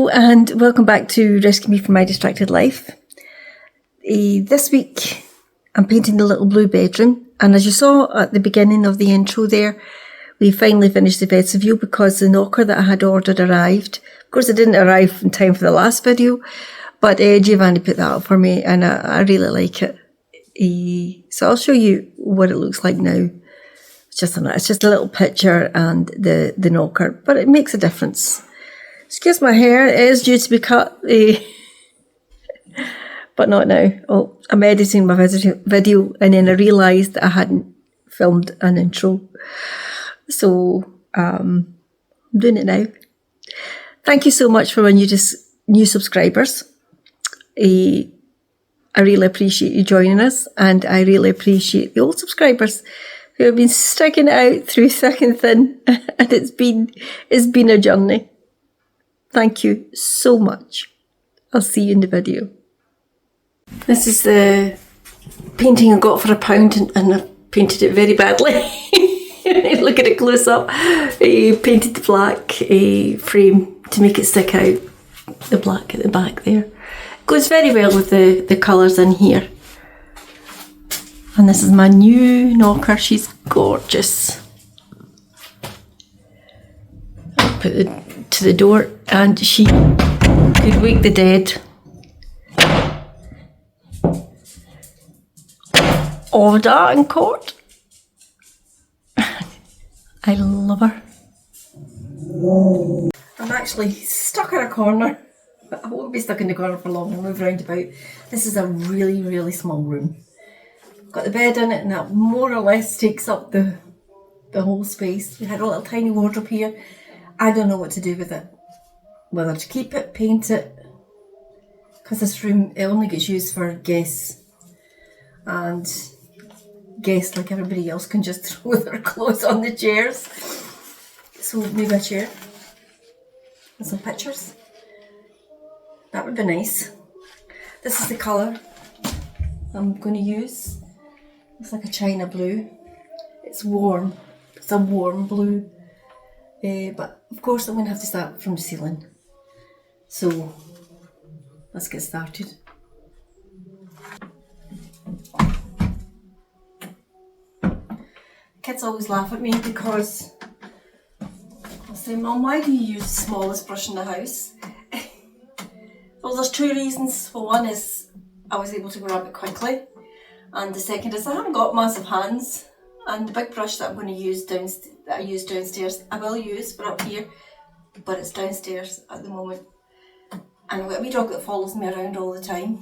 Hello and welcome back to Rescue Me from My Distracted Life. This week I'm painting the little blue bedroom, and as you saw at the beginning of the intro there, we finally finished the vestibule because the knocker that I had ordered arrived. Of course it didn't arrive in time for the last video, but Giovanni put that up for me and I really like it. So I'll show you what it looks like now. It's just a little picture and the knocker, but it makes a difference. Excuse my hair, it is due to be cut, but not now. Oh, I'm editing my video and then I realised that I hadn't filmed an intro. So, I'm doing it now. Thank you so much for my new subscribers. I really appreciate you joining us, and I really appreciate the old subscribers who have been sticking it out through thick and thin, and it's been a journey. Thank you so much. I'll see you in the video. This is the painting I got for £1 and I painted it very badly. Look at it close up. I painted the black frame to make it stick out. The black at the back there. It goes very well with the colours in here. And this is my new knocker. She's gorgeous. I'll put it to the door, and she could wake the dead. Order in court. I love her. I'm actually stuck in a corner. I won't be stuck in the corner for long. I'll move round about. This is a really, really small room. Got the bed in it, and that more or less takes up the whole space. We had a little tiny wardrobe here. I don't know what to do with it. Whether to keep it, paint it. Because this room, it only gets used for guests. And guests, like everybody else, can just throw their clothes on the chairs. So maybe a chair. And some pictures. That would be nice. This is the colour I'm going to use. It's like a china blue. It's warm. It's a warm blue. But of course I'm going to have to start from the ceiling. So let's get started. Kids always laugh at me because I'll say, Mum, why do you use the smallest brush in the house? Well, there's two reasons. Well, one is I was able to grab it quickly, and the second is I haven't got massive hands, and the big brush that I'm going to use downstairs, I will use for up here, but it's downstairs at the moment. And I've got a wee dog that follows me around all the time,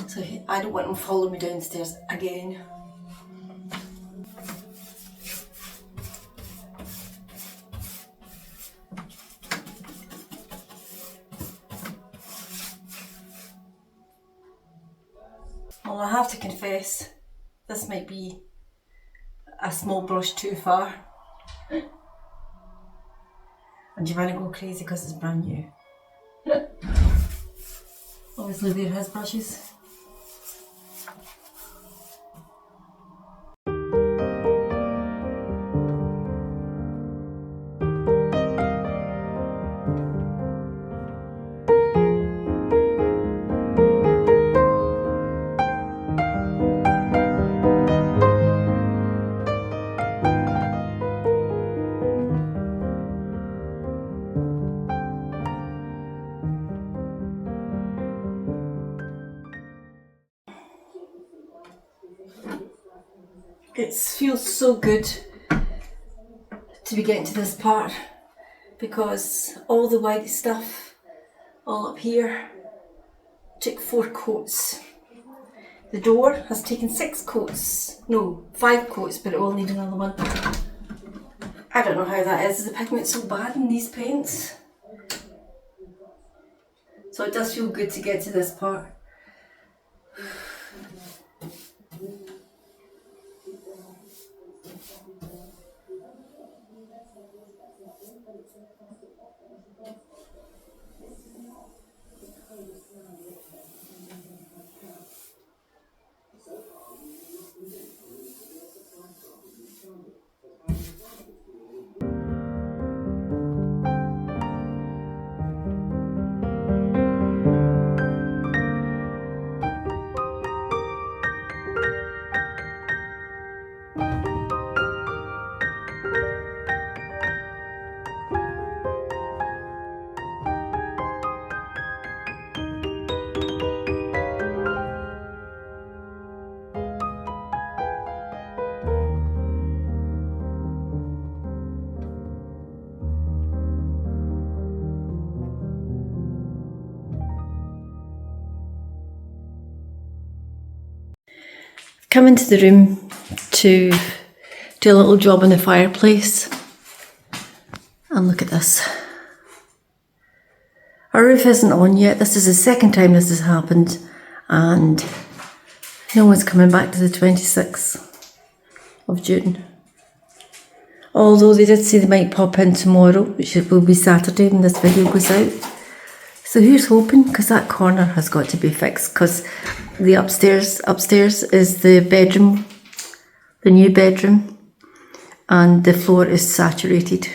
so I don't want him following me downstairs again. Well, I have to confess, this might be a small brush too far. And Giovanni go crazy because it's brand new. Obviously they're his brushes. It feels so good to be getting to this part because all the white stuff all up here took 4 coats. The door has taken 6 coats, no, 5 coats, but it will need another one. I don't know how that is the pigment's so bad in these paints. So it does feel good to get to this part. come into the room to do a little job on the fireplace. And look at this. Our roof isn't on yet. This is the second time this has happened, and no one's coming back to the 26th of June. Although they did say they might pop in tomorrow, which will be Saturday when this video goes out. So here's hoping, because that corner has got to be fixed, because the upstairs is the bedroom, the new bedroom, and the floor is saturated.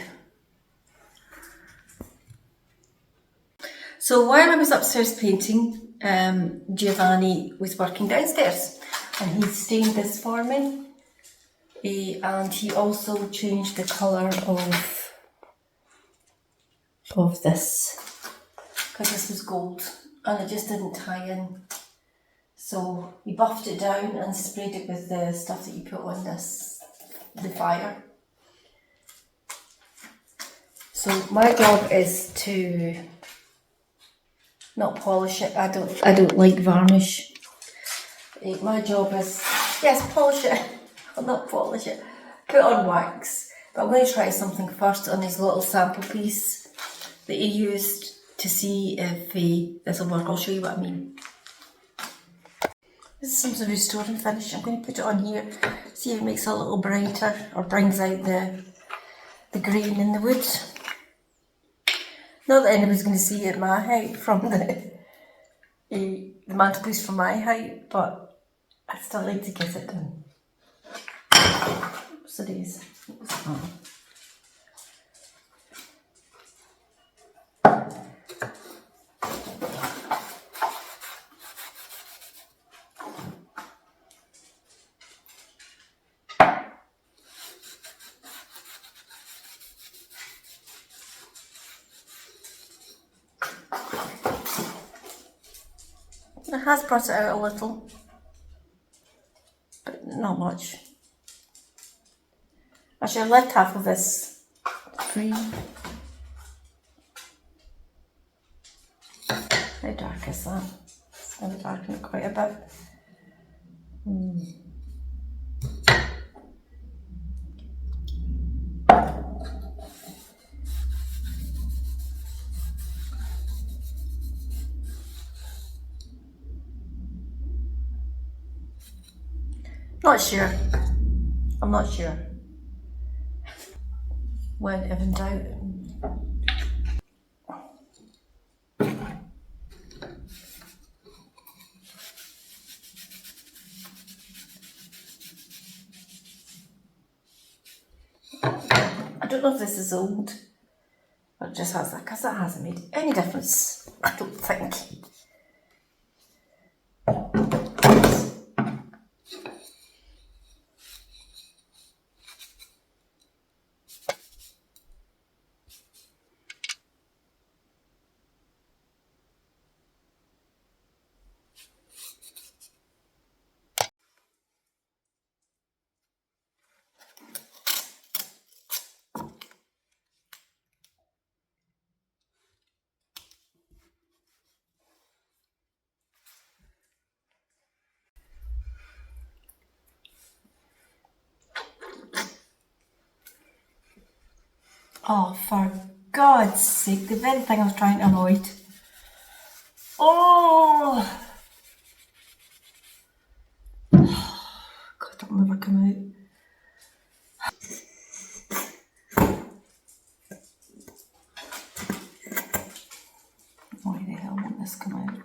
So while I was upstairs painting, Giovanni was working downstairs, and he stained this for me, and he also changed the colour of this, because this was gold and it just didn't tie in. So he buffed it down and sprayed it with the stuff that you put on the fire. So my job is to not polish it. I don't like varnish. My job is, yes, polish it, not polish it. Put on wax. But I'm going to try something first on his little sample piece that he used to see if this will work. I'll show you what I mean. This is some sort of restoring finish. I'm going to put it on here, see if it makes it a little brighter or brings out the grain in the wood. Not that anybody's going to see it at my height from the mantelpiece from my height, but I still like to get it done. What's it is? It has brought it out a little, but not much. Actually, I left half of this free. How dark is that? It's going to darken it quite a bit. Not sure. I'm not sure. When if in doubt. I don't know if this is old, or it just has that, because that hasn't made any difference, I don't think. Oh, for God's sake, the very thing I was trying to avoid. Oh! God, it'll never come out. Why the hell won't this come out?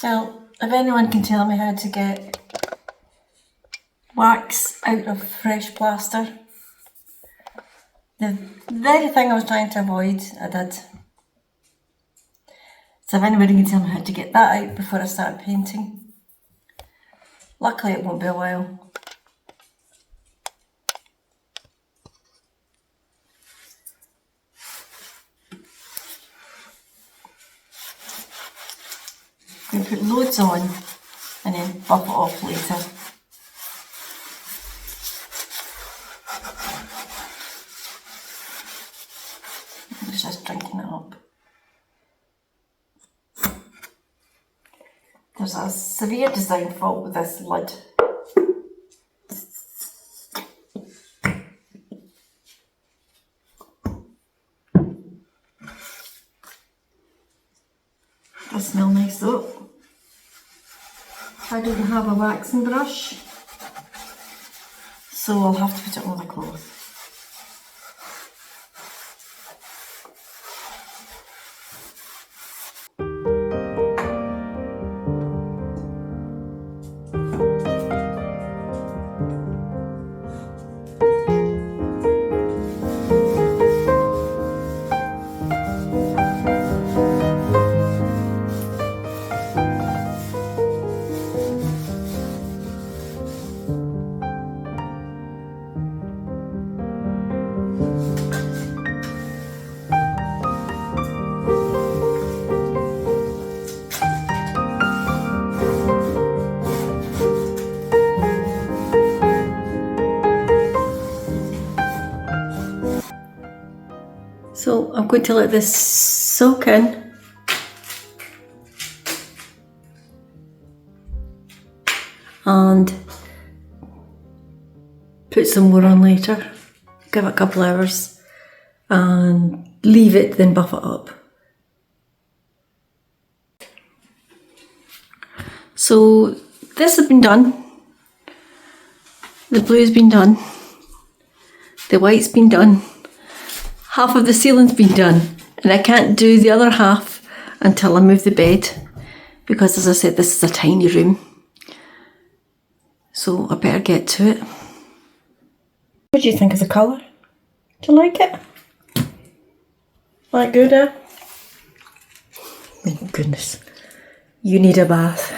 Well, if anyone can tell me how to get wax out of fresh plaster, the very thing I was trying to avoid, I did. So if anybody can tell me how to get that out before I start painting. Luckily it won't be a while. I'm going to put loads on and then buff it off later. was just drinking it up. There's a severe design fault with this lid. They smell nice though. I don't have a waxing brush, so I'll have to put it on the cloth. So I'm going to let this soak in. And put some more on later. Give it a couple hours and leave it, then buff it up. So this has been done. The blue's been done. The white's been done. Half of the ceiling's been done, and I can't do the other half until I move the bed, because as I said, this is a tiny room, so I better get to it. What do you think of the colour? Do you like it? Like good, eh? Oh goodness, you need a bath.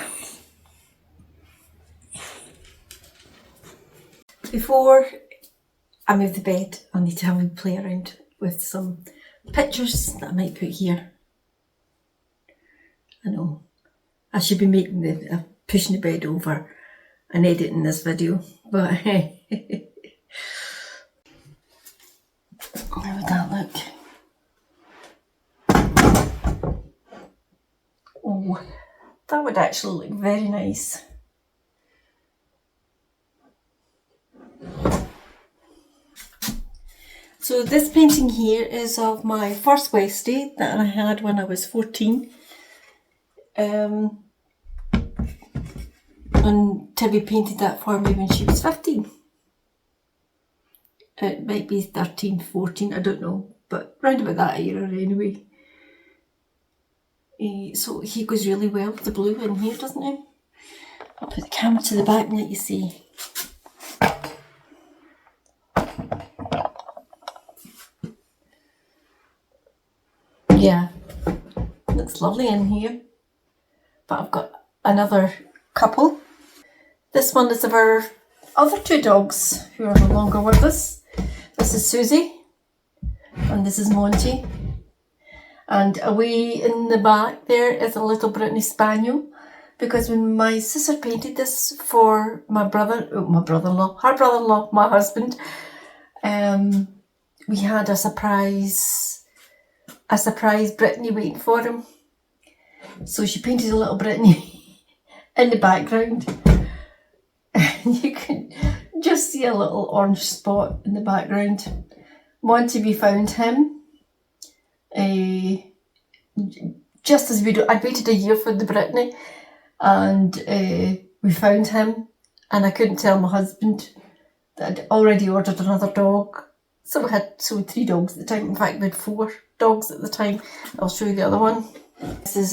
Before I move the bed, I need to have a play around with some pictures that I might put here. I know I should be making pushing the bed over and editing this video, but hey, how would that look? Oh, that would actually look very nice. So this painting here is of my first Westie that I had when I was 14. And Tibby painted that for me when she was 15. It might be 13, 14, I don't know, but round about that era anyway. So he goes really well with the blue in here, doesn't he? I'll put the camera to the back and let you see. Yeah, looks lovely in here. But I've got another couple. This one is of our other two dogs who are no longer with us. This is Susie and this is Monty. And away in the back there is a little Brittany Spaniel, because when my sister painted this for my brother-in-law, her brother-in-law, my husband, we had a surprise Brittany waiting for him. So she painted a little Brittany in the background. And you can just see a little orange spot in the background. Monty, we found him. Just as I'd waited a year for the Brittany, and we found him, and I couldn't tell my husband that I'd already ordered another dog. So we had 3 dogs at the time. In fact, we had 4 dogs at the time. I'll show you the other one. This is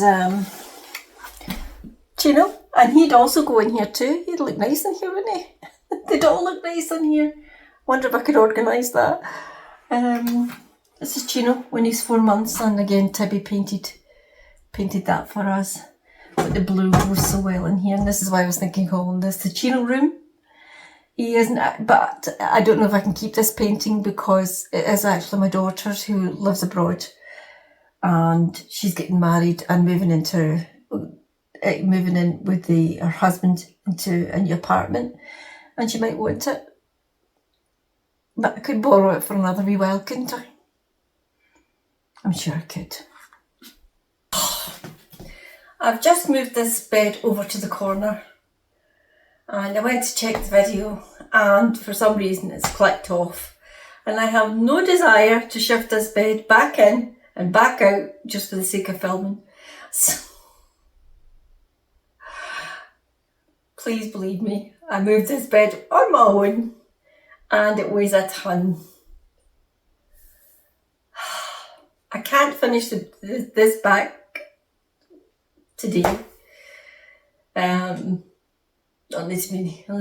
Chino, and he'd also go in here too. He'd look nice in here, wouldn't he? They'd all look nice in here. Wonder if I could organise that. This is Chino when he's 4 months, and again Tibby painted that for us. But the blue goes so well in here, and this is why I was thinking calling this the Chino room. He isn't, but I don't know if I can keep this painting because it is actually my daughter's who lives abroad, and she's getting married and moving in with her husband into a new apartment, and she might want it. But I could borrow it for another wee while, couldn't I? I'm sure I could. I've just moved this bed over to the corner and I went to check the video and for some reason it's clicked off, and I have no desire to shift this bed back in and back out just for the sake of filming. So, please believe me, I moved this bed on my own and it weighs a ton. I can't finish this back today. It'll need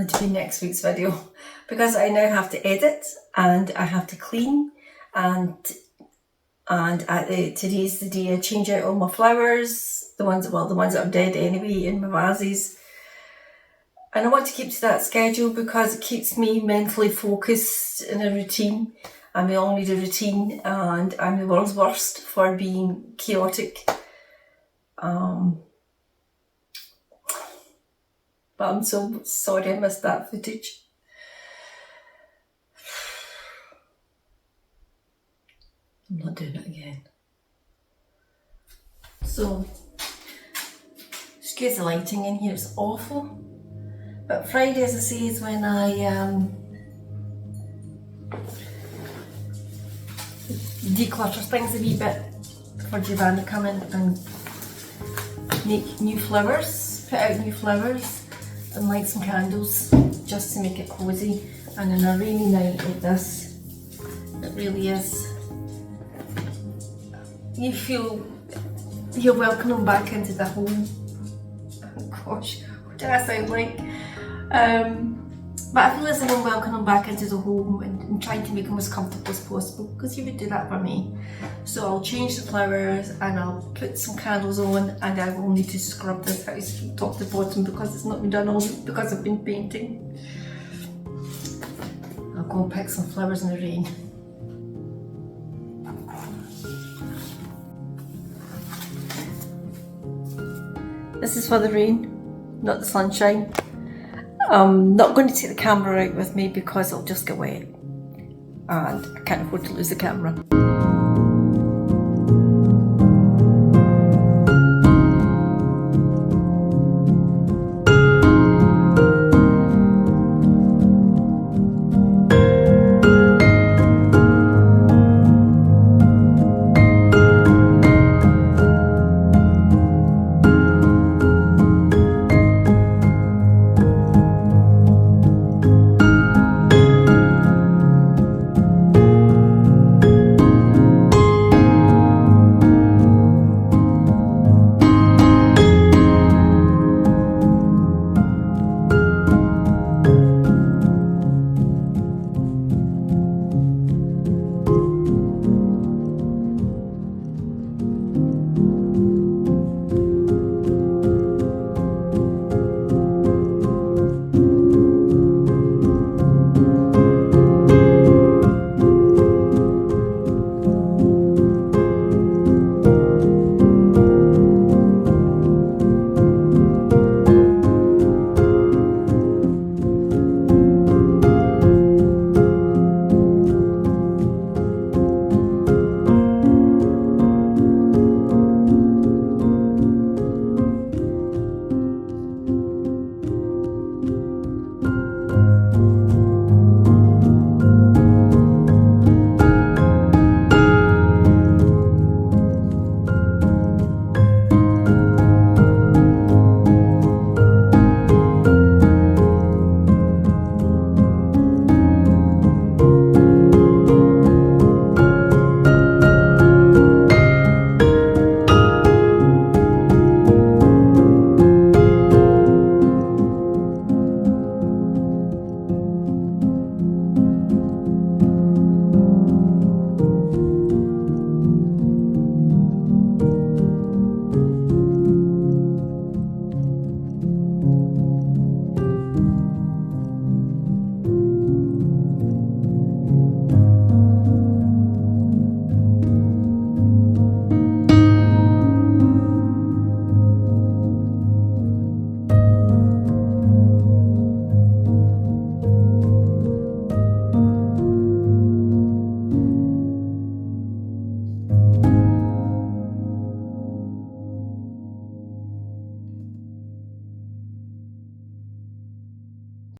to be next week's video because I now have to edit and I have to clean, and today's the day I change out all my flowers, the ones that are dead anyway in my vases. And I want to keep to that schedule because it keeps me mentally focused in a routine, and we all need a routine, and I'm the world's worst for being chaotic. But I'm so sorry I missed that footage. I'm not doing it again. So, excuse the lighting in here, it's awful. But Friday, as I say, is when I declutter things a wee bit for Giovanni to come in and make new flowers, put out new flowers and light some candles just to make it cosy. And on a rainy night like this, it really is, you feel you're welcoming back into the home. Oh gosh, what do I sound like? But I feel as if I'm welcoming back into the home and trying to make them as comfortable as possible, because you would do that for me. So I'll change the flowers and I'll put some candles on, and I will need to scrub this house from top to bottom because it's not been done all week because I've been painting. I'll go and pick some flowers in the rain. This is for the rain, not the sunshine. I'm not going to take the camera out with me because it'll just get wet and I can't afford to lose the camera.